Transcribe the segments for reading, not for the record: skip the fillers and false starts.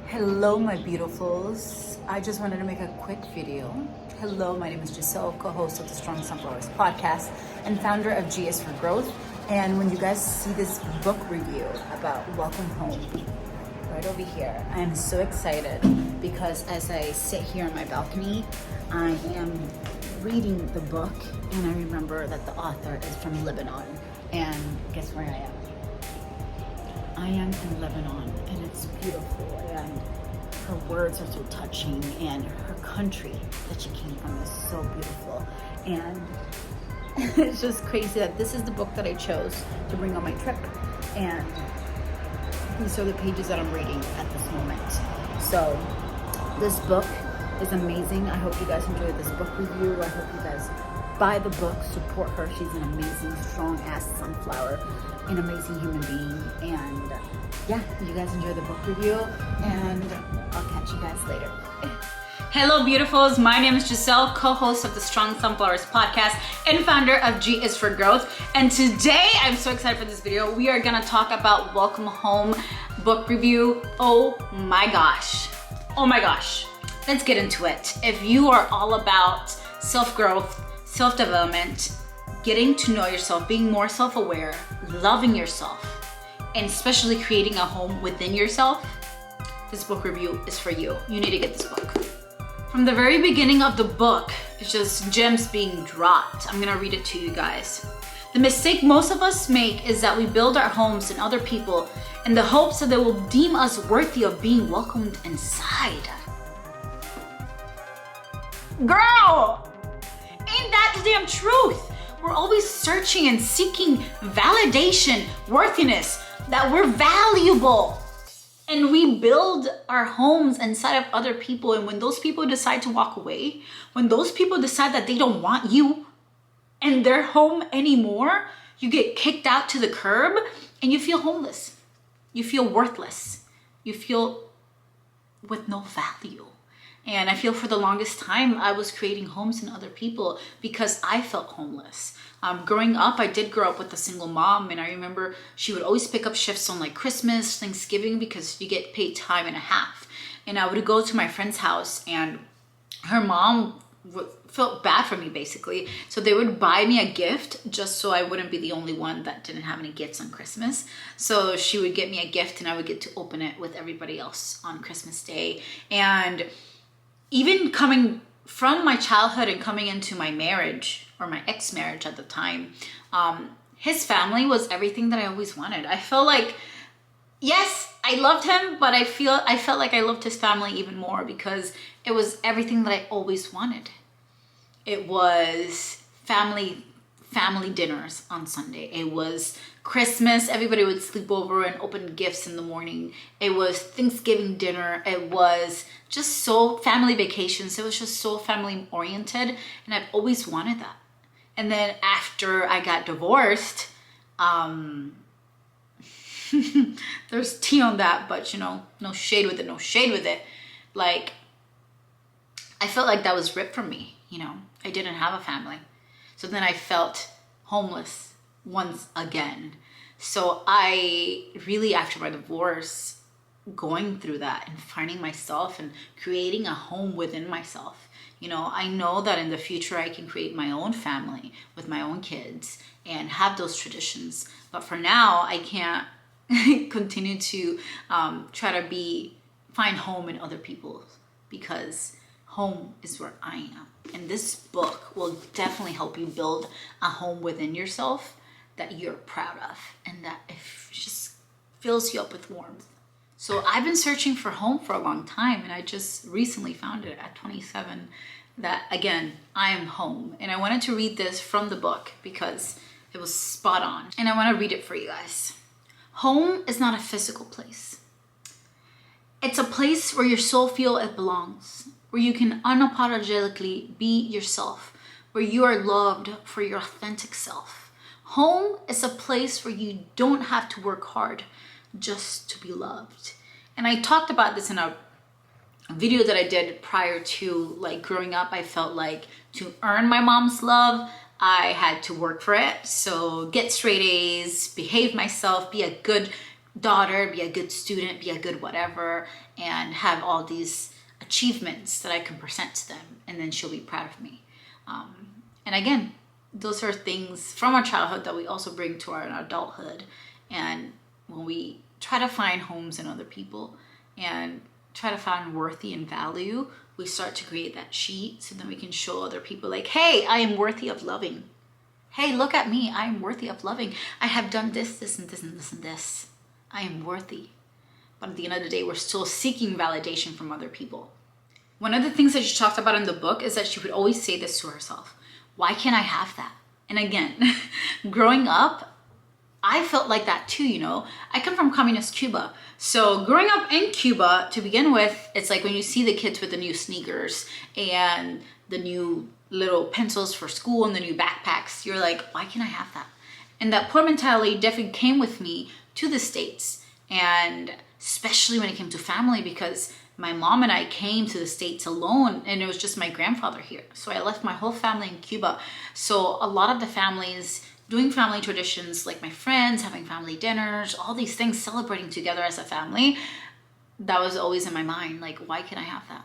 Hello, my beautifuls. I just wanted to make a quick video. Hello, my name is Giselle, co-host of the Strong Sunflowers podcast and founder of G is for Growth. And when you guys see this book review about Welcome Home, right over here, I am so excited because as I sit here on my balcony, I am reading the book and I remember that the author is from Lebanon. And guess where I am? I am in Lebanon, and it's beautiful, and her words are so touching, and her country that she came from is so beautiful. And it's just crazy that this is the book that I chose to bring on my trip, and these are the pages that I'm reading at this moment. So this book is amazing. I hope you guys enjoyed this book review. I hope you guys buy the book, support her. She's an amazing, strong-ass sunflower, an amazing human being. And yeah, you guys enjoy the book review, and I'll catch you guys later. Hello, beautifuls. My name is Giselle, co-host of the Strong Sunflowers podcast and founder of G is for Growth. And today, I'm so excited for this video. We are gonna talk about Welcome Home book review. Oh my gosh. Oh my gosh. Let's get into it. If you are all about self-growth, self-development, getting to know yourself, being more self-aware, loving yourself, and especially creating a home within yourself, this book review is for you. You need to get this book. From the very beginning of the book, it's just gems being dropped. I'm gonna read it to you guys. The mistake most of us make is that we build our homes in other people in the hopes that they will deem us worthy of being welcomed inside. Girl! Ain't that the damn truth? We're always searching and seeking validation, worthiness, that we're valuable. And we build our homes inside of other people. And when those people decide to walk away, when those people decide that they don't want you in their home anymore, you get kicked out to the curb and you feel homeless. You feel worthless. You feel with no value. And I feel for the longest time, I was creating homes in other people because I felt homeless. Growing up, I did grow up with a single mom, and I remember she would always pick up shifts on like Christmas, Thanksgiving, because you get paid time and a half. And I would go to my friend's house, and her mom felt bad for me, basically. So they would buy me a gift just so I wouldn't be the only one that didn't have any gifts on Christmas. So she would get me a gift, and I would get to open it with everybody else on Christmas Day. And even coming from my childhood and coming into my marriage, or my ex-marriage at the time, his family was everything that I always wanted. I felt like, yes, I loved him, but I felt like I loved his family even more because it was everything that I always wanted. It was family dinners on Sunday. It was Christmas, everybody would sleep over and open gifts in the morning. It was Thanksgiving dinner. It was just so family vacations. It was just so family oriented, and I've always wanted that. And then after I got divorced, there's tea on that, but you know, no shade with it. Like, I felt like that was ripped from me, you know. I didn't have a family. So then I felt homeless once again. So I really, after my divorce, going through that and finding myself and creating a home within myself. You know, I know that in the future I can create my own family with my own kids and have those traditions. But for now, I can't continue to try to find home in other people, because home is where I am. And this book will definitely help you build a home within yourself that you're proud of and that it just fills you up with warmth. So I've been searching for home for a long time, and I just recently found it at 27 that, again, I am home. And I wanted to read this from the book because it was spot on. And I want to read it for you guys. Home is not a physical place. It's a place where your soul feels it belongs, where you can unapologetically be yourself, where you are loved for your authentic self. Home is a place where you don't have to work hard just to be loved. And I talked about this in a video that I did prior to, like, growing up. I felt like to earn my mom's love, I had to work for it. So get straight A's, behave myself, be a good daughter, be a good student, be a good whatever, and have all these achievements that I can present to them, and then she'll be proud of me. And again, those are things from our childhood that we also bring to our adulthood. And when we try to find homes in other people and try to find worthy and value, we start to create that sheet so then we can show other people like, hey, I am worthy of loving. Hey, look at me. I am worthy of loving. I have done this, this, and this, and this, and this. I am worthy. But at the end of the day, we're still seeking validation from other people. One of the things that she talked about in the book is that she would always say this to herself. Why can't I have that? And again, growing up, I felt like that too, you know. I come from communist Cuba. So growing up in Cuba, to begin with, it's like when you see the kids with the new sneakers and the new little pencils for school and the new backpacks, you're like, why can't I have that? And that poor mentality definitely came with me to the States. And especially when it came to family, because my mom and I came to the States alone and it was just my grandfather here. So I left my whole family in Cuba. So a lot of the families doing family traditions, like my friends having family dinners, all these things, celebrating together as a family, that was always in my mind. Like, why can't I have that?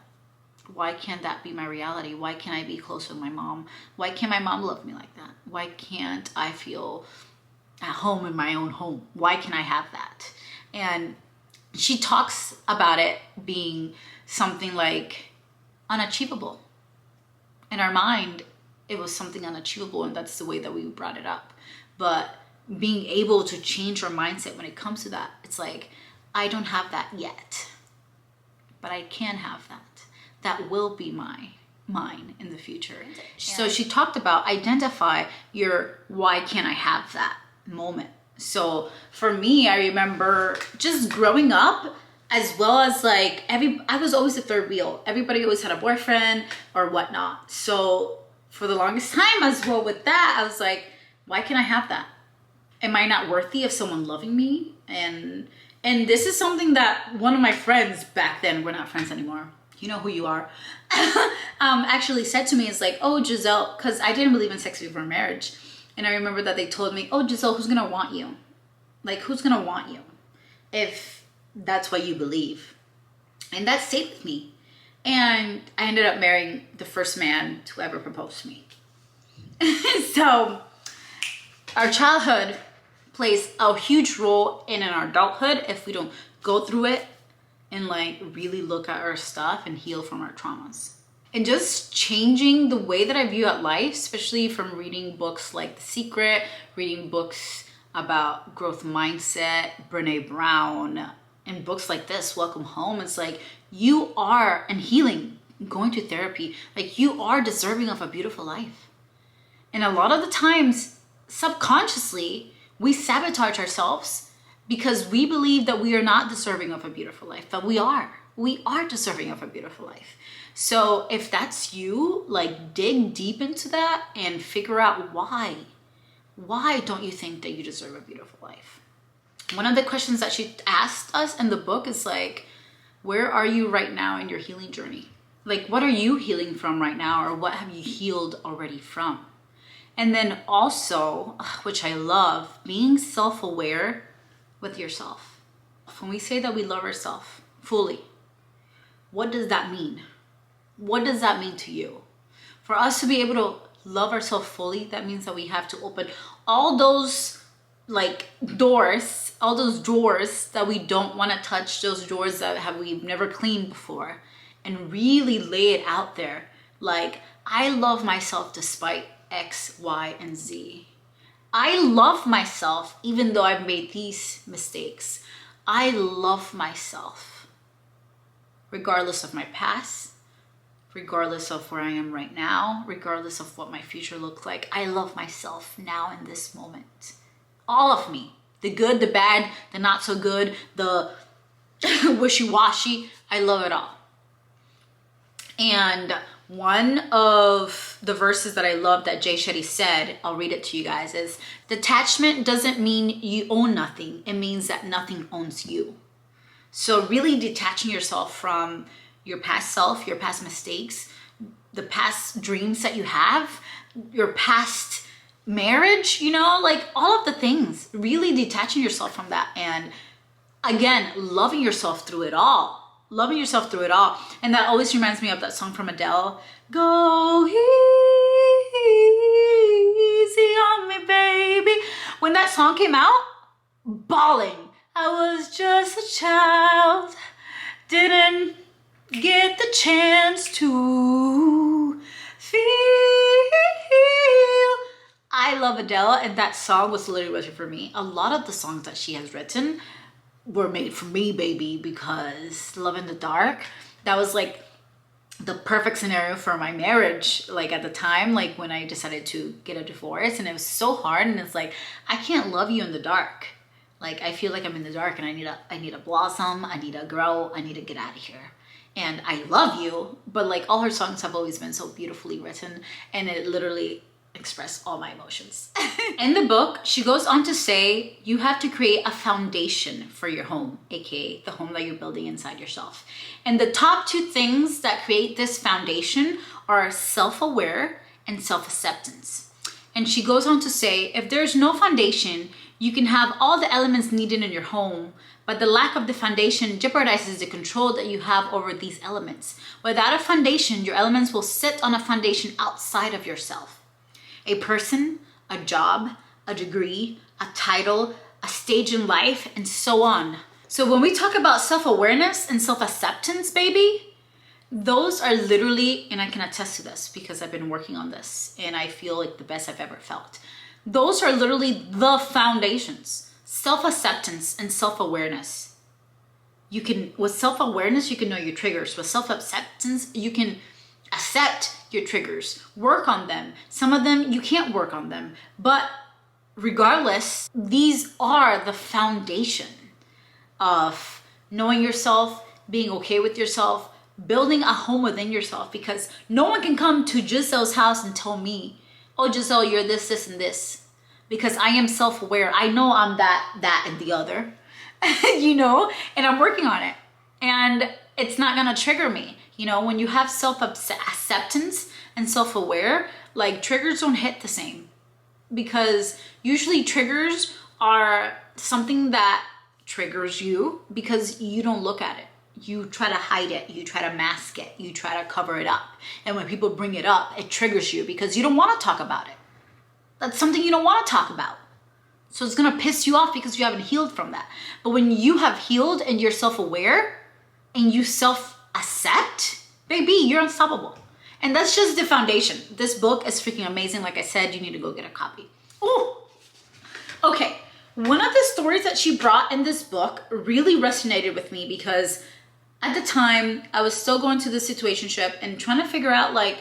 Why can't that be my reality? Why can't I be close with my mom? Why can't my mom love me like that? Why can't I feel at home in my own home? Why can't I have that? And she talks about it being something like unachievable. In our mind, it was something unachievable, and that's the way that we brought it up. But being able to change our mindset when it comes to that, it's like, I don't have that yet, but I can have that. That will be mine in the future. So she talked about identify your why can't I have that moment. So for me, I remember just growing up, as well as like I was always the third wheel. Everybody always had a boyfriend or whatnot. So for the longest time as well with that, I was like, why can't I have that? Am I not worthy of someone loving me? And this is something that one of my friends back then, we're not friends anymore, you know who you are, actually said to me, is like, oh, Giselle, because I didn't believe in sex before marriage. And I remember that they told me, oh, Giselle, who's gonna want you? Like, who's gonna want you if that's what you believe? And that stayed with me. And I ended up marrying the first man to ever propose to me. So our childhood plays a huge role in our adulthood if we don't go through it and like really look at our stuff and heal from our traumas. And just changing the way that I view at life, especially from reading books like The Secret, reading books about growth mindset, Brene Brown, and books like this, Welcome Home. It's like, you are, and healing, going to therapy, like you are deserving of a beautiful life. And a lot of the times, subconsciously, we sabotage ourselves because we believe that we are not deserving of a beautiful life, but we are deserving of a beautiful life. So if that's you, like dig deep into that and figure out why don't you think that you deserve a beautiful life? One of the questions that she asked us in the book is like, where are you right now in your healing journey? Like, what are you healing from right now, or what have you healed already from? And then also, which I love, being self-aware with yourself. When we say that we love ourselves fully, what does that mean? What does that mean to you? For us to be able to love ourselves fully, that means that we have to open all those like doors, all those drawers that we don't want to touch, those drawers that we've never cleaned before, and really lay it out there. Like, I love myself despite X, Y, and Z. I love myself even though I've made these mistakes. I love myself regardless of my past, regardless of where I am right now, regardless of what my future looks like. I love myself now in this moment. All of me, the good, the bad, the not so good, the wishy-washy, I love it all. And one of the verses that I love that Jay Shetty said, I'll read it to you guys, is detachment doesn't mean you own nothing. It means that nothing owns you. So really detaching yourself from your past self, your past mistakes, the past dreams that you have, your past marriage, you know, like all of the things, really detaching yourself from that and again, loving yourself through it all. Loving yourself through it all. And that always reminds me of that song from Adele. Go easy on me, baby. When that song came out, bawling. I was just a child. Didn't get the chance to feel. I love Adele, and that song was literally written for me. A lot of the songs that she has written were made for me, baby, because Love in the Dark, that was like the perfect scenario for my marriage, like at the time, like when I decided to get a divorce, and it was so hard, and it's like, I can't love you in the dark. Like, I feel like I'm in the dark, and I need to blossom, I need to grow, I need to get out of here. And I love you, but like all her songs have always been so beautifully written, and it literally express all my emotions. In the book, she goes on to say you have to create a foundation for your home, aka the home that you're building inside yourself. And the top two things that create this foundation are self-aware and self-acceptance. And she goes on to say, if there's no foundation, you can have all the elements needed in your home, but the lack of the foundation jeopardizes the control that you have over these elements. Without a foundation, your elements will sit on a foundation outside of yourself. A person, a job, a degree, a title, a stage in life, and so on. So when we talk about self-awareness and self-acceptance, baby, those are literally, and I can attest to this because I've been working on this and I feel like the best I've ever felt. Those are literally the foundations. Self-acceptance and self-awareness. With self-awareness, you can know your triggers. With self-acceptance, you can accept your triggers, work on them. Some of them you can't work on them, but regardless, these are the foundation of knowing yourself, being okay with yourself, building a home within yourself, because no one can come to Giselle's house and tell me, oh, Giselle, you're this, this, and this, because I am self-aware. I know I'm that, and the other, you know, and I'm working on it, and it's not gonna trigger me. You know, when you have self-acceptance and self-aware, like triggers don't hit the same, because usually triggers are something that triggers you because you don't look at it. You try to hide it, you try to mask it, you try to cover it up. And when people bring it up, it triggers you because you don't want to talk about it. That's something you don't want to talk about. So it's gonna piss you off because you haven't healed from that. But when you have healed and you're self-aware and you self-accept, baby, you're unstoppable. And that's just the foundation. This book is freaking amazing. Like I said, you need to go get a copy. Oh, okay. One of the stories that she brought in this book really resonated with me because at the time I was still going through the situationship and trying to figure out like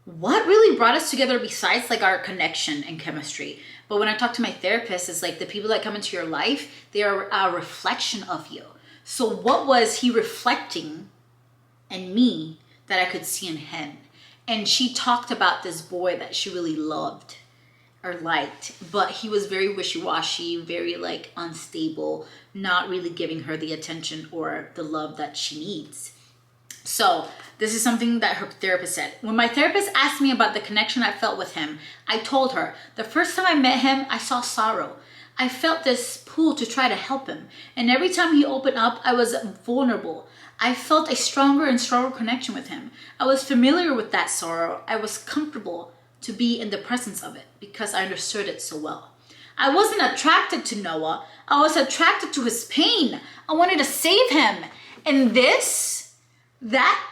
what really brought us together besides like our connection and chemistry. But when I talk to my therapist, it's like the people that come into your life, they are a reflection of you. So what was he reflecting in me that I could see in him? And she talked about this boy that she really loved or liked, but he was very wishy-washy, very like unstable, not really giving her the attention or the love that she needs. So this is something that her therapist said. When my therapist asked me about the connection I felt with him, I told her, the first time I met him, I saw sorrow. I felt this pull to try to help him. And every time he opened up, I was vulnerable. I felt a stronger and stronger connection with him. I was familiar with that sorrow. I was comfortable to be in the presence of it because I understood it so well. I wasn't attracted to Noah. I was attracted to his pain. I wanted to save him. And that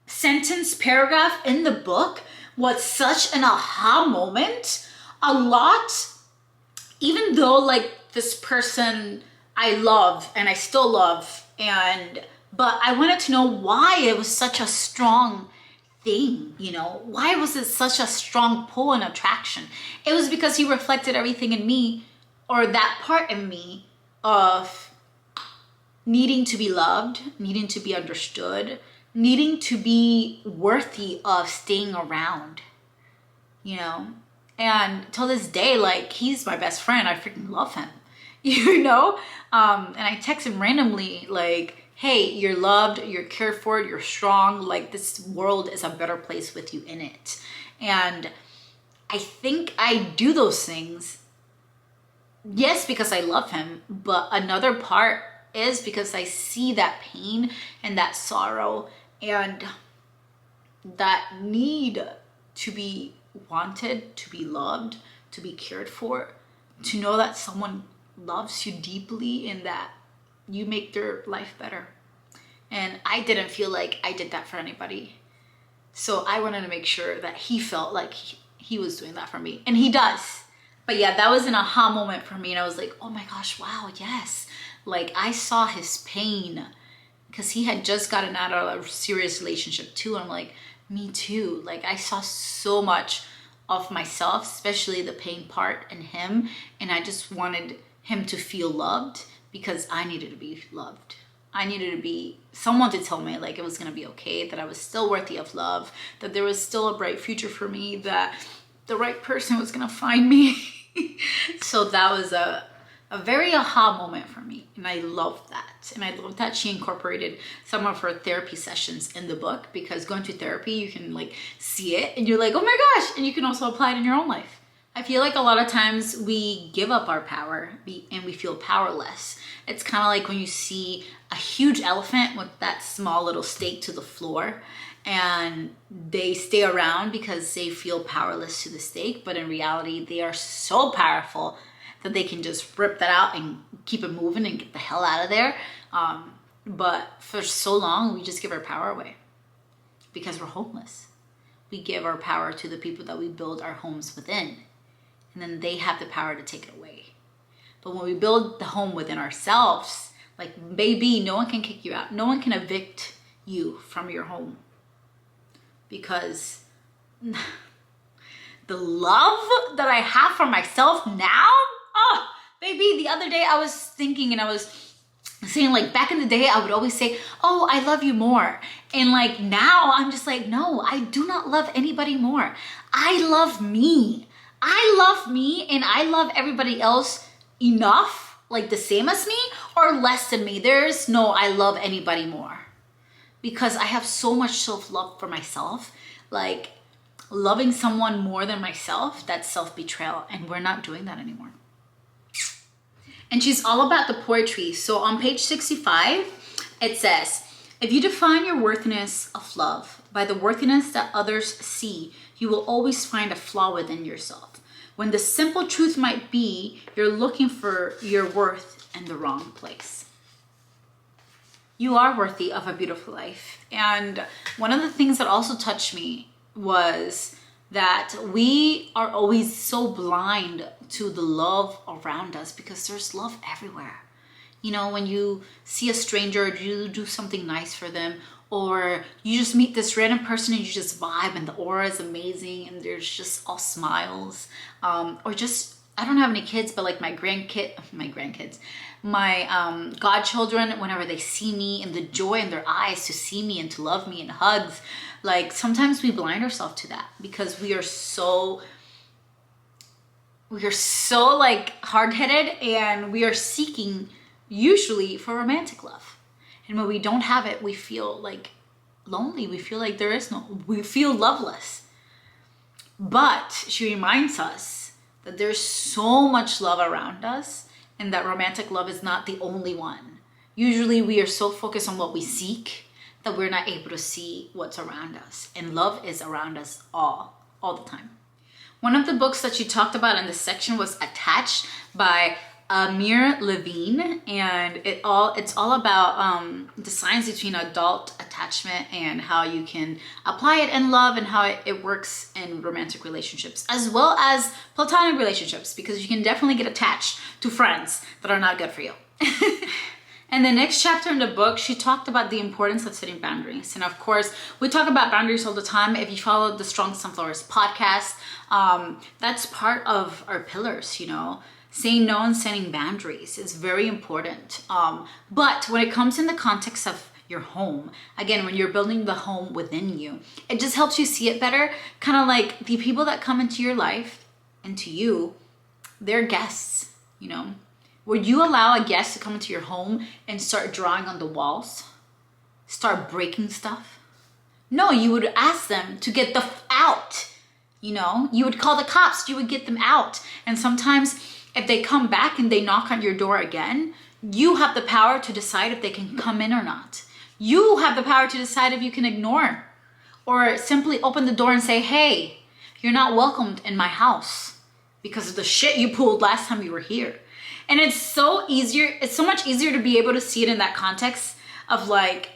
sentence, paragraph in the book was such an aha moment. A lot, even though like this person I love and I still love, but I wanted to know why it was such a strong thing, you know, why was it such a strong pull and attraction? It was because he reflected everything in me, or that part in me of needing to be loved, needing to be understood, needing to be worthy of staying around, you know. And till this day, like, he's my best friend. I freaking love him, you know. And I text him randomly like, hey, you're loved, you're cared for, you're strong, like this world is a better place with you in it. And I think I do those things yes, because I love him, but another part is because I see that pain and that sorrow and that need to be wanted, to be loved, to be cared for, to know that someone loves you deeply and that you make their life better. And I didn't feel like I did that for anybody. So I wanted to make sure that he felt like he was doing that for me. And he does. But yeah, that was an aha moment for me. And I was like, oh my gosh, wow, yes. Like I saw his pain because he had just gotten out of a serious relationship too. And I'm like, me too. Like I saw so much of myself, especially the pain part in him. And I just wanted him to feel loved because I needed to be loved. I needed to be someone to tell me like it was going to be okay, that I was still worthy of love, that there was still a bright future for me, that the right person was going to find me. So that was a very aha moment for me. And I loved that. And I loved that she incorporated some of her therapy sessions in the book, because going to therapy, you can like see it and you're like, oh my gosh. And you can also apply it in your own life. I feel like a lot of times we give up our power and we feel powerless. It's kind of like when you see a huge elephant with that small little stake to the floor and they stay around because they feel powerless to the stake, but in reality, they are so powerful that they can just rip that out and keep it moving and get the hell out of there. But for so long, we just give our power away because we're homeless. We give our power to the people that we build our homes within, and then they have the power to take it away. But when we build the home within ourselves, like baby, no one can kick you out. No one can evict you from your home, because the love that I have for myself now, oh, baby, the other day I was thinking and I was saying, like, back in the day, I would always say, oh, I love you more. And like now I'm just like, no, I do not love anybody more. I love me. I love me and I love everybody else enough, like the same as me or less than me. There's no I love anybody more, because I have so much self-love for myself. Like loving someone more than myself, that's self-betrayal, and we're not doing that anymore. And she's all about the poetry. So on page 65, it says, if you define your worthiness of love by the worthiness that others see, you will always find a flaw within yourself, when the simple truth might be you're looking for your worth in the wrong place. You are worthy of a beautiful life. And one of the things that also touched me was that we are always so blind to the love around us, because there's love everywhere. You know, when you see a stranger, you do something nice for them, or you just meet this random person and you just vibe and the aura is amazing and there's just all smiles. Or just, I don't have any kids, but like my godchildren, whenever they see me and the joy in their eyes to see me and to love me and hugs, like sometimes we blind ourselves to that because we are so like hard-headed, and we are seeking usually for romantic love. And when we don't have it, we feel like lonely. We feel like we feel loveless. But she reminds us that there's so much love around us, and that romantic love is not the only one. Usually we are so focused on what we seek that we're not able to see what's around us. And love is around us all the time. One of the books that she talked about in this section was Attached by Amir Levine, and it's all about the science between adult attachment and how you can apply it in love, and how it works in romantic relationships as well as platonic relationships, because you can definitely get attached to friends that are not good for you. And the next chapter in the book, she talked about the importance of setting boundaries. And of course, we talk about boundaries all the time. If you follow the Strong Sunflowers podcast, that's part of our pillars, you know. Saying no and setting boundaries is very important. But when it comes in the context of your home, again, when you're building the home within you, it just helps you see it better. Kind of like the people that come into your life, into you, they're guests, you know. Would you allow a guest to come into your home and start drawing on the walls? Start breaking stuff? No, you would ask them to get out. You know, you would call the cops, you would get them out. And sometimes If they come back and they knock on your door again, you have the power to decide if they can come in or not. You have the power to decide if you can ignore or simply open the door and say, hey, you're not welcomed in my house because of the shit you pulled last time you were here. And it's so much easier to be able to see it in that context of like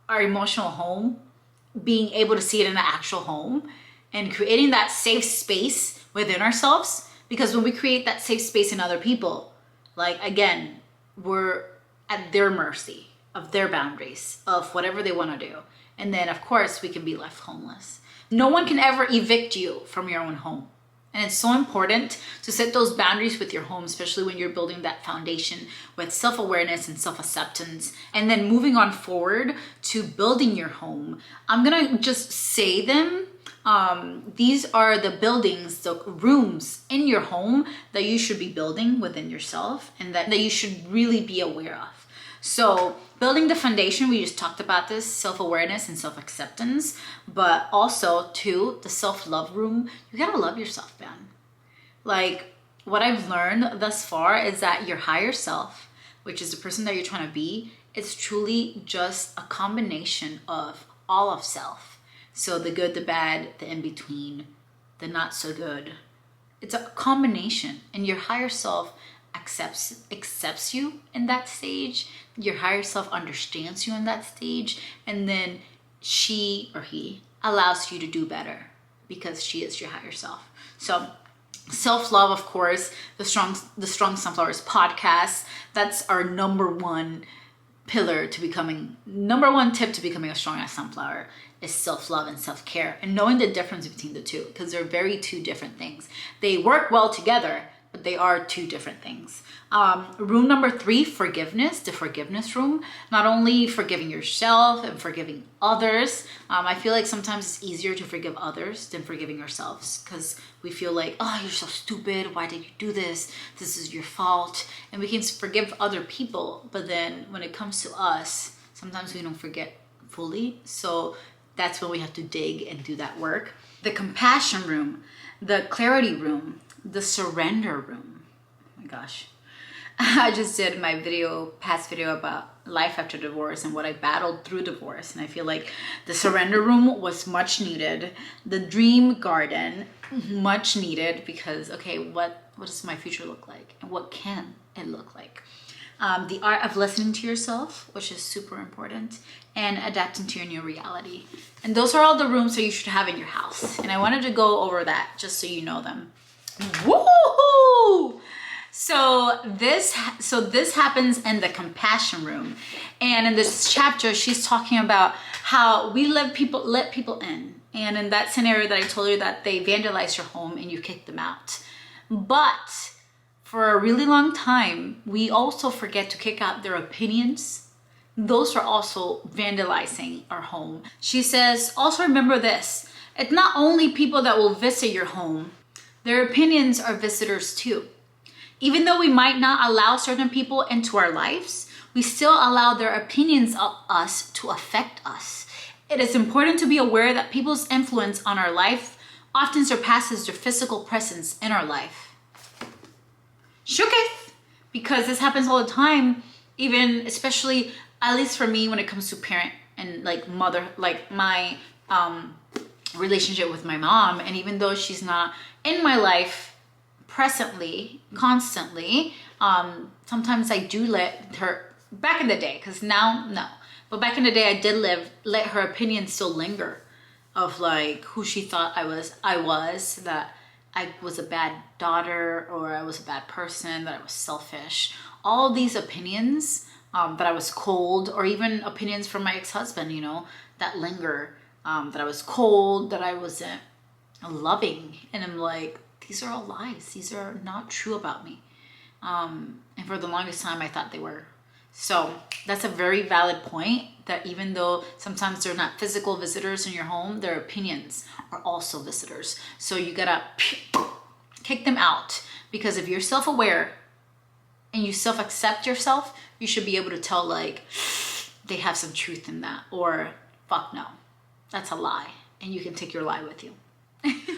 our emotional home, being able to see it in the actual home and creating that safe space within ourselves. Because when we create that safe space in other people, like again, we're at their mercy of their boundaries of whatever they want to do. And then of course we can be left homeless. No one can ever evict you from your own home. And it's so important to set those boundaries with your home, especially when you're building that foundation with self-awareness and self-acceptance. And then moving on forward to building your home. I'm gonna just say them. These are the buildings, the rooms in your home that you should be building within yourself and that you should really be aware of. So building the foundation, we just talked about this, self-awareness and self-acceptance, but also too, the self-love room. You gotta love yourself, man. Like what I've learned thus far is that your higher self, which is the person that you're trying to be, is truly just a combination of all of self. So the good, the bad, the in-between, the not so good. It's a combination, and your higher self accepts you in that stage. Your higher self understands you in that stage, and then she or he allows you to do better because she is your higher self. So self-love, of course, the Strong Sunflowers podcast, that's our number one tip to becoming a strong ass sunflower is self-love and self-care, and knowing the difference between the two, because they're very two different things. They work well together, but they are two different things. Room number 3, forgiveness, the forgiveness room. Not only forgiving yourself and forgiving others. I feel like sometimes it's easier to forgive others than forgiving ourselves, because we feel like, oh, you're so stupid. Why did you do this? This is your fault. And we can forgive other people, but then when it comes to us, sometimes we don't forget fully. So that's when we have to dig and do that work. The compassion room, the clarity room, the surrender room. Oh my gosh. I just did my past video about life after divorce and what I battled through divorce. And I feel like the surrender room was much needed. The dream garden, much needed, because, okay, what does my future look like? And what can it look like? The art of listening to yourself, which is super important, and adapting to your new reality. And those are all the rooms that you should have in your house. And I wanted to go over that just so you know them. Woohoo! So this happens in the compassion room. And in this chapter, she's talking about how we let people in. And in that scenario that I told you, that they vandalize your home and you kick them out. But for a really long time, we also forget to kick out their opinions. Those are also vandalizing our home. She says, also remember this, it's not only people that will visit your home, their opinions are visitors too. Even though we might not allow certain people into our lives, we still allow their opinions of us to affect us. It is important to be aware that people's influence on our life often surpasses their physical presence in our life. Shooketh, because this happens all the time, even especially, at least for me, when it comes to parent and like mother, like my relationship with my mom. And even though she's not in my life presently, constantly, sometimes I do let her, back in the day, because now, no. But back in the day, I did let her opinions still linger of like who she thought I was, that I was a bad daughter, or I was a bad person, that I was selfish. All these opinions, that I was cold, or even opinions from my ex-husband, you know, that linger, that I was cold, that I wasn't loving. And I'm like, these are all lies. These are not true about me. And for the longest time, I thought they were. So that's a very valid point, that even though sometimes they're not physical visitors in your home, their opinions are also visitors. So you gotta kick them out, because if you're self-aware and you self-accept yourself, you should be able to tell like they have some truth in that, or fuck no, that's a lie, and you can take your lie with you.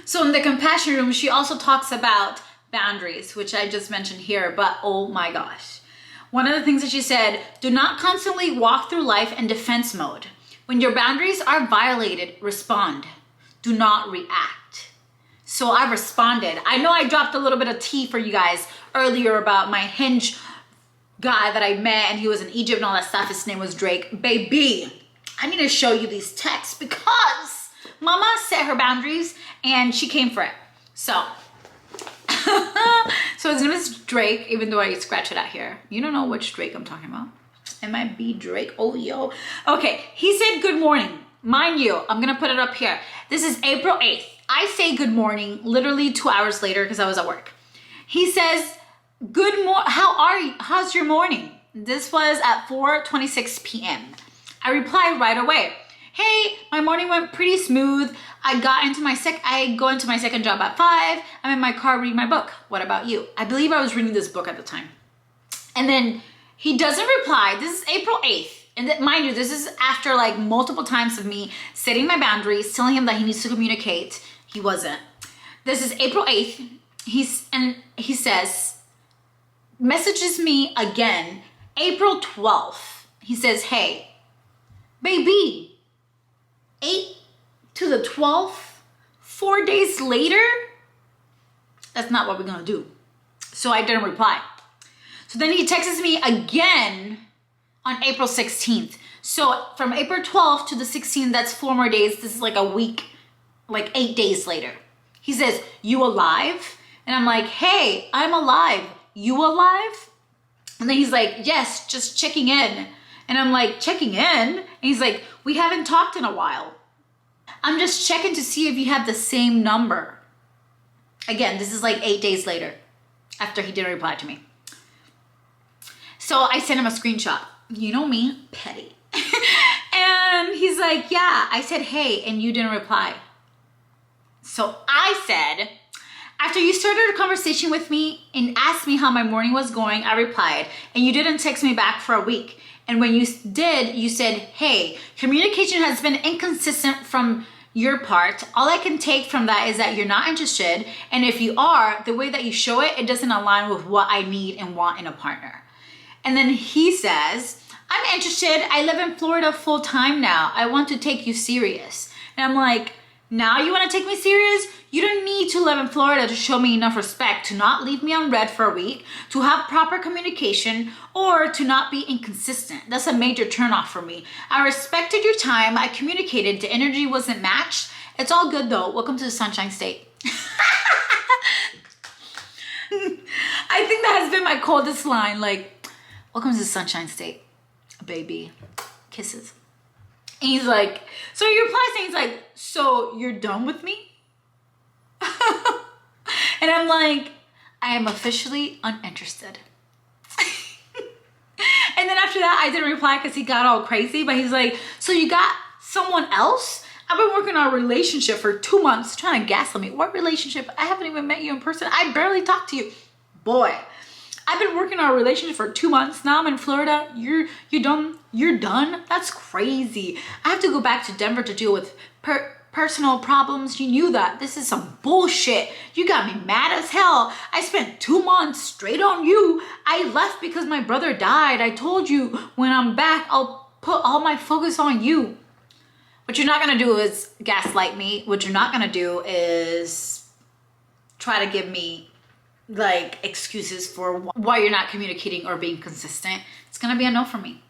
So in the compassion room, she also talks about boundaries, which I just mentioned here, but oh my gosh. One of the things that she said, do not constantly walk through life in defense mode. When your boundaries are violated, respond. Do not react. So I responded. I know I dropped a little bit of tea for you guys earlier about my Hinge guy that I met, and he was in Egypt and all that stuff. His name was Drake. Baby, I need to show you these texts because mama set her boundaries and she came for it. So his name is Drake, even though I scratch it out here. You don't know which Drake I'm talking about. It might be Drake. Oh, yo. Okay, he said good morning. Mind you, I'm gonna put it up here. This is April 8th. I say good morning literally 2 hours later because I was at work. He says, good morning, how are you? How's your morning? This was at 4:26 p.m. I replied right away. Hey, my morning went pretty smooth. I go into my second job at 5. I'm in my car reading my book. What about you? I believe I was reading this book at the time. And then he doesn't reply. This is April 8th. And mind you, this is after like multiple times of me setting my boundaries, telling him that he needs to communicate. He wasn't. This is April 8th. He says, messages me again, April 12th. He says, hey, baby, 8 to the 12th, 4 days later, that's not what we're gonna do. So I didn't reply. So then he texts me again on April 16th. So from April 12th to the 16th, that's 4 more days. This is like a week, like 8 days later. He says, you alive? And I'm like, hey, I'm alive. You alive? And then he's like, yes, just checking in. And I'm like, checking in? And he's like, we haven't talked in a while. I'm just checking to see if you have the same number. Again, this is like 8 days later after he didn't reply to me. So I sent him a screenshot. You know me, petty. And he's like, yeah. I said, hey, and you didn't reply. So I said, after you started a conversation with me and asked me how my morning was going, I replied, and you didn't text me back for a week. And when you did, you said, hey, communication has been inconsistent from your part. All I can take from that is that you're not interested. And if you are, the way that you show it, it doesn't align with what I need and want in a partner. And then he says, I'm interested. I live in Florida full time now. I want to take you serious. And I'm like, now you want to take me serious? You don't need to live in Florida to show me enough respect to not leave me on red for a week, to have proper communication, or to not be inconsistent. That's a major turnoff for me. I respected your time. I communicated. The energy wasn't matched. It's all good though. Welcome to the Sunshine State. I think that has been my coldest line. Like, welcome to the Sunshine State, baby. Kisses. And he's like, so he replies and he's like, so you're done with me? And I'm like, I am officially uninterested. And then after that, I didn't reply because he got all crazy, but he's like, so you got someone else? I've been working on a relationship for 2 months trying to gaslight me. What relationship? I haven't even met you in person. I barely talked to you. Boy, I've been working on a relationship for 2 months. Now I'm in Florida. You're done? You're done? That's crazy. I have to go back to Denver to deal with personal problems. You knew that. This is some bullshit. You got me mad as hell. I spent 2 months straight on you. I left because my brother died. I told you when I'm back, I'll put all my focus on you. What you're not gonna do is gaslight me. What you're not gonna do is try to give me like excuses for why you're not communicating or being consistent. It's gonna be a no for me.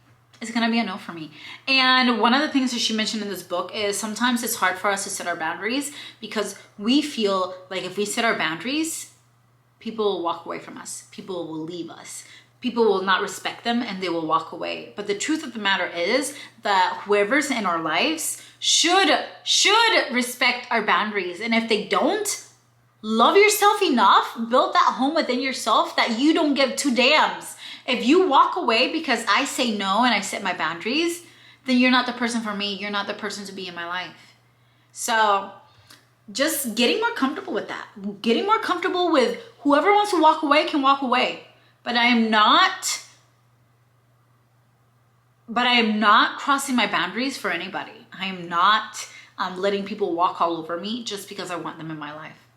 It's gonna be a no for me. And one of the things that she mentioned in this book is sometimes it's hard for us to set our boundaries because we feel like if we set our boundaries, people will walk away from us. People will leave us. People will not respect them and they will walk away. But the truth of the matter is that whoever's in our lives should respect our boundaries. And if they don't, love yourself enough, build that home within yourself that you don't give two damns. If you walk away because I say no and I set my boundaries, then you're not the person for me. You're not the person to be in my life. So just getting more comfortable with that. Getting more comfortable with whoever wants to walk away can walk away. But I am not crossing my boundaries for anybody. I am not letting people walk all over me just because I want them in my life.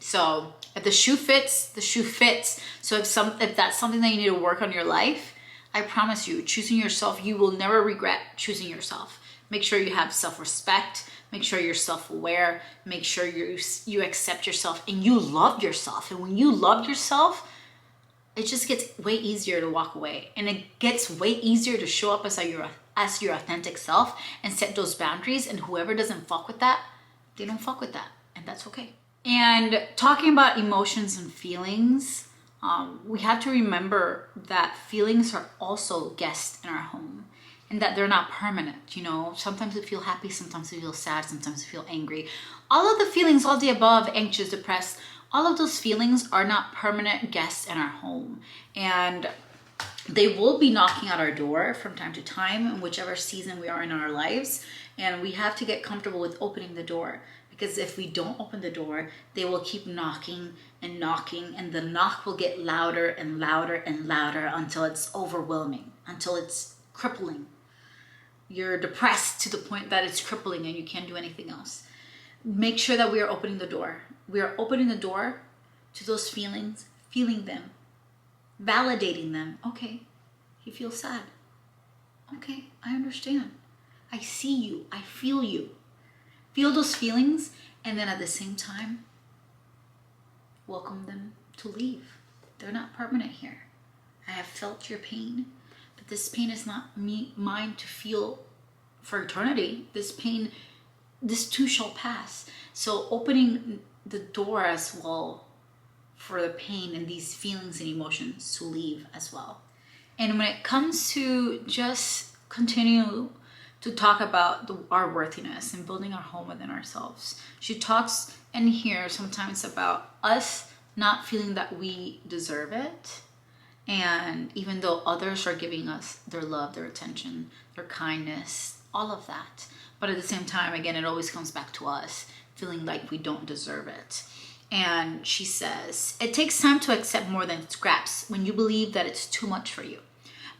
So if the shoe fits, the shoe fits. So if that's something that you need to work on your life, I promise you, choosing yourself, you will never regret choosing yourself. Make sure you have self-respect. Make sure you're self-aware. Make sure you accept yourself and you love yourself. And when you love yourself, it just gets way easier to walk away, and it gets way easier to show up as your authentic self and set those boundaries. And whoever doesn't fuck with that, they don't fuck with that, and that's okay. And talking about emotions and feelings, we have to remember that feelings are also guests in our home, and that they're not permanent. You know, sometimes we feel happy, sometimes we feel sad, sometimes we feel angry. All of the feelings, all the above, anxious, depressed, all of those feelings are not permanent guests in our home. And they will be knocking at our door from time to time in whichever season we are in our lives. And we have to get comfortable with opening the door, because if we don't open the door, they will keep knocking and knocking, and the knock will get louder and louder and louder until it's overwhelming, until it's crippling. You're depressed to the point that it's crippling and you can't do anything else. Make sure that we are opening the door. We are opening the door to those feelings, feeling them, validating them. Okay, you feel sad. Okay, I understand. I see you. I feel you. Feel those feelings, and then at the same time, welcome them to leave. They're not permanent here. I have felt your pain, but this pain is not mine to feel for eternity. This pain, this too shall pass. So opening the door as well for the pain and these feelings and emotions to leave as well. And when it comes to just continue to talk about our worthiness and building our home within ourselves, she talks in here sometimes about us not feeling that we deserve it. And even though others are giving us their love, their attention, their kindness, all of that, but at the same time, again, it always comes back to us feeling like we don't deserve it. And she says, it takes time to accept more than scraps when you believe that it's too much for you.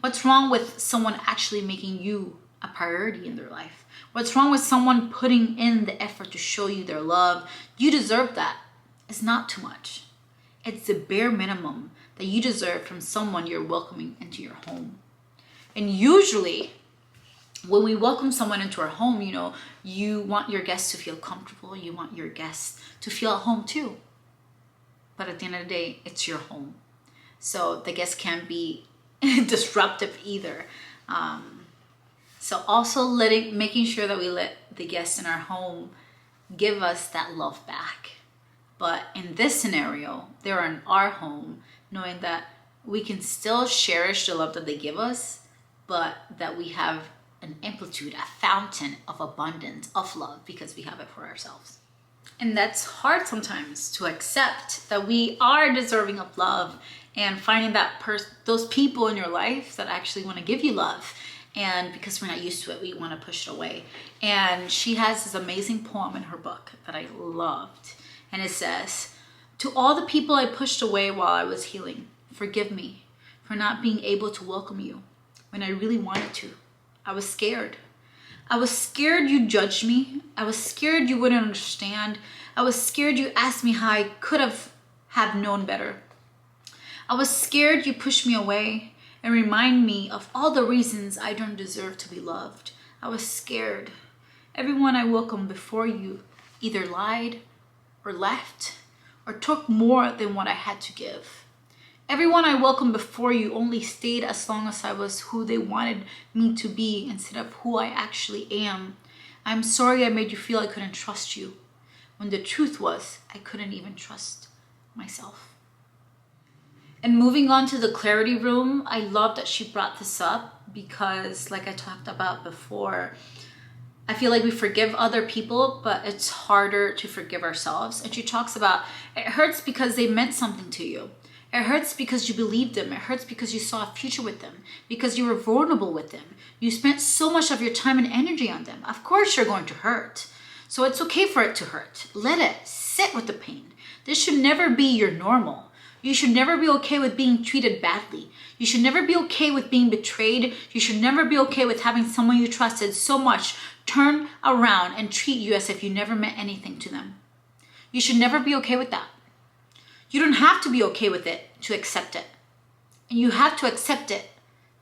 What's wrong with someone actually making you a priority in their life? What's wrong with someone putting in the effort to show you their love? You deserve that. It's not too much. It's the bare minimum that you deserve from someone you're welcoming into your home. And usually, when we welcome someone into our home, you want your guests to feel comfortable. You want your guests to feel at home too. But at the end of the day, it's your home. So the guests can't be disruptive either. So also making sure that we let the guests in our home give us that love back. But in this scenario, they're in our home, knowing that we can still cherish the love that they give us, but that we have an amplitude, a fountain of abundance of love because we have it for ourselves. And that's hard sometimes to accept, that we are deserving of love, and finding that those people in your life that actually want to give you love. And because we're not used to it, we want to push it away. And she has this amazing poem in her book that I loved. And it says, "To all the people I pushed away while I was healing, forgive me for not being able to welcome you when I really wanted to. I was scared. I was scared you judged me. I was scared you wouldn't understand. I was scared you asked me how I could have known better. I was scared you pushed me away and remind me of all the reasons I don't deserve to be loved. I was scared. Everyone I welcomed before you either lied or left or took more than what I had to give. Everyone I welcomed before you only stayed as long as I was who they wanted me to be instead of who I actually am. I'm sorry I made you feel I couldn't trust you, when the truth was I couldn't even trust myself." And moving on to the clarity room, I love that she brought this up because, like I talked about before, I feel like we forgive other people, but it's harder to forgive ourselves. And she talks about it hurts because they meant something to you. It hurts because you believed them. It hurts because you saw a future with them, because you were vulnerable with them. You spent so much of your time and energy on them. Of course you're going to hurt. So it's okay for it to hurt. Let it sit with the pain. This should never be your normal. You should never be okay with being treated badly. You should never be okay with being betrayed. You should never be okay with having someone you trusted so much turn around and treat you as if you never meant anything to them. You should never be okay with that. You don't have to be okay with it to accept it. And you have to accept it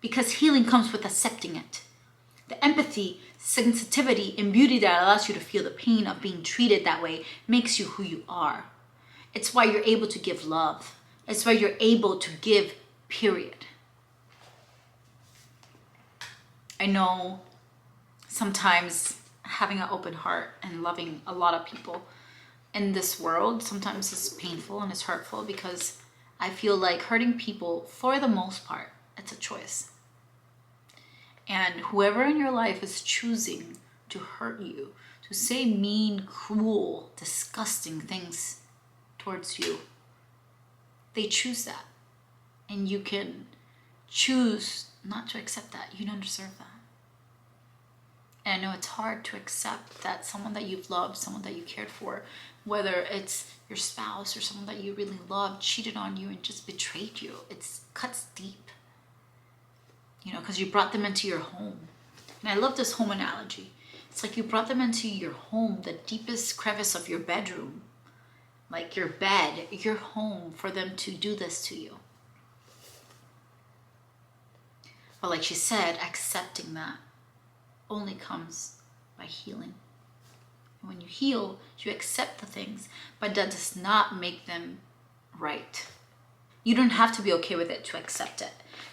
because healing comes with accepting it. The empathy, sensitivity, and beauty that allows you to feel the pain of being treated that way makes you who you are. It's why you're able to give love. It's why you're able to give, period. I know sometimes having an open heart and loving a lot of people in this world sometimes is painful and it's hurtful, because I feel like hurting people, for the most part, it's a choice. And whoever in your life is choosing to hurt you, to say mean, cruel, disgusting things towards you, they choose that. And you can choose not to accept that. You don't deserve that. And I know it's hard to accept that someone that you've loved, someone that you cared for, whether it's your spouse or someone that you really loved, cheated on you and just betrayed you. It cuts deep, you know, because you brought them into your home. And I love this home analogy. It's like you brought them into your home, the deepest crevice of your bedroom, like your bed, your home, for them to do this to you. But like she said, accepting that only comes by healing. And when you heal, you accept the things, but that does not make them right. You don't have to be okay with it to accept it.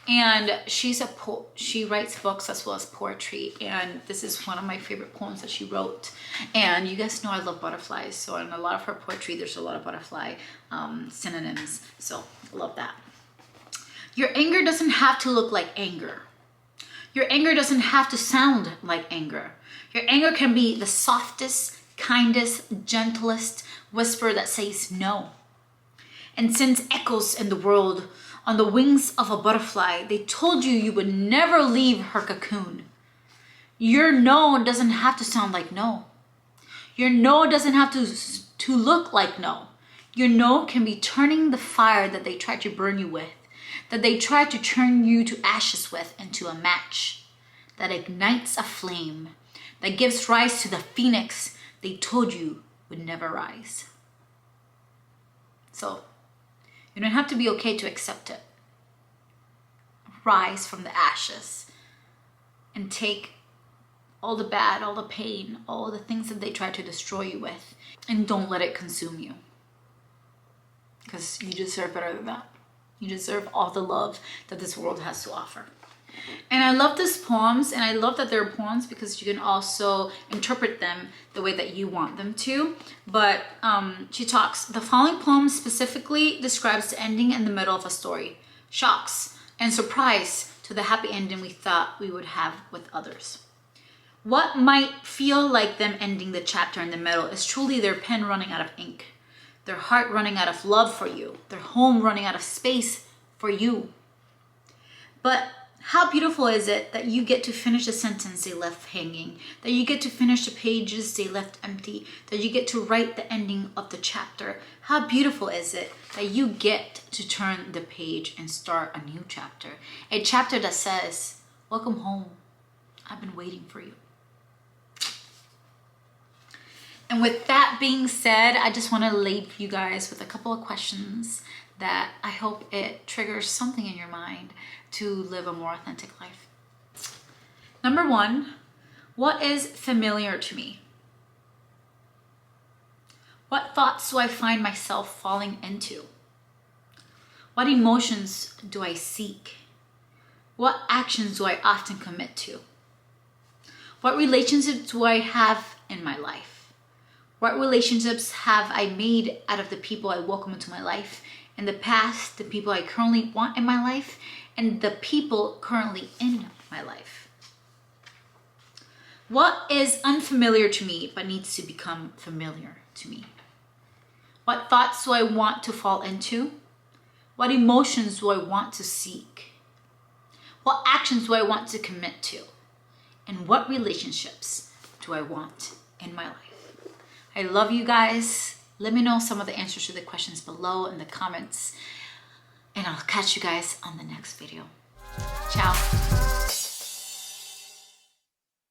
And she writes books as well as poetry, and this is one of my favorite poems that she wrote. And you guys know I love butterflies, so in a lot of her poetry there's a lot of butterfly synonyms, so I love that. Your anger doesn't have to look like anger. Your anger doesn't have to sound like anger. Your anger can be the softest, kindest, gentlest whisper that says no and sends echoes in the world. On the wings of a butterfly, they told you you would never leave her cocoon. Your no doesn't have to sound like no. Your no doesn't have to look like no. Your no can be turning the fire that they tried to burn you with, that they tried to turn you to ashes with, into a match that ignites a flame, that gives rise to the phoenix they told you would never rise. So, you don't have to be okay to accept it. Rise from the ashes and take all the bad, all the pain, all the things that they tried to destroy you with, and don't let it consume you. Because you deserve better than that. You deserve all the love that this world has to offer. And I love these poems, and I love that they're poems because you can also interpret them the way that you want them to. But she talks, the following poem specifically describes the ending and the middle of a story, shocks and surprise to the happy ending we thought we would have with others. What might feel like them ending the chapter in the middle is truly their pen running out of ink, their heart running out of love for you, their home running out of space for you. But how beautiful is it that you get to finish the sentence they left hanging, that you get to finish the pages they left empty, that you get to write the ending of the chapter. How beautiful is it that you get to turn the page and start a new chapter, a chapter that says, welcome home, I've been waiting for you. And with that being said, I just want to leave you guys with a couple of questions that I hope it triggers something in your mind to live a more authentic life. Number one, what is familiar to me? What thoughts do I find myself falling into? What emotions do I seek? What actions do I often commit to? What relationships do I have in my life? What relationships have I made out of the people I welcome into my life in the past, the people I currently want in my life, and the people currently in my life? What is unfamiliar to me but needs to become familiar to me? What thoughts do I want to fall into? What emotions do I want to seek? What actions do I want to commit to? And what relationships do I want in my life? I love you guys. Let me know some of the answers to the questions below in the comments. And I'll catch you guys on the next video. Ciao.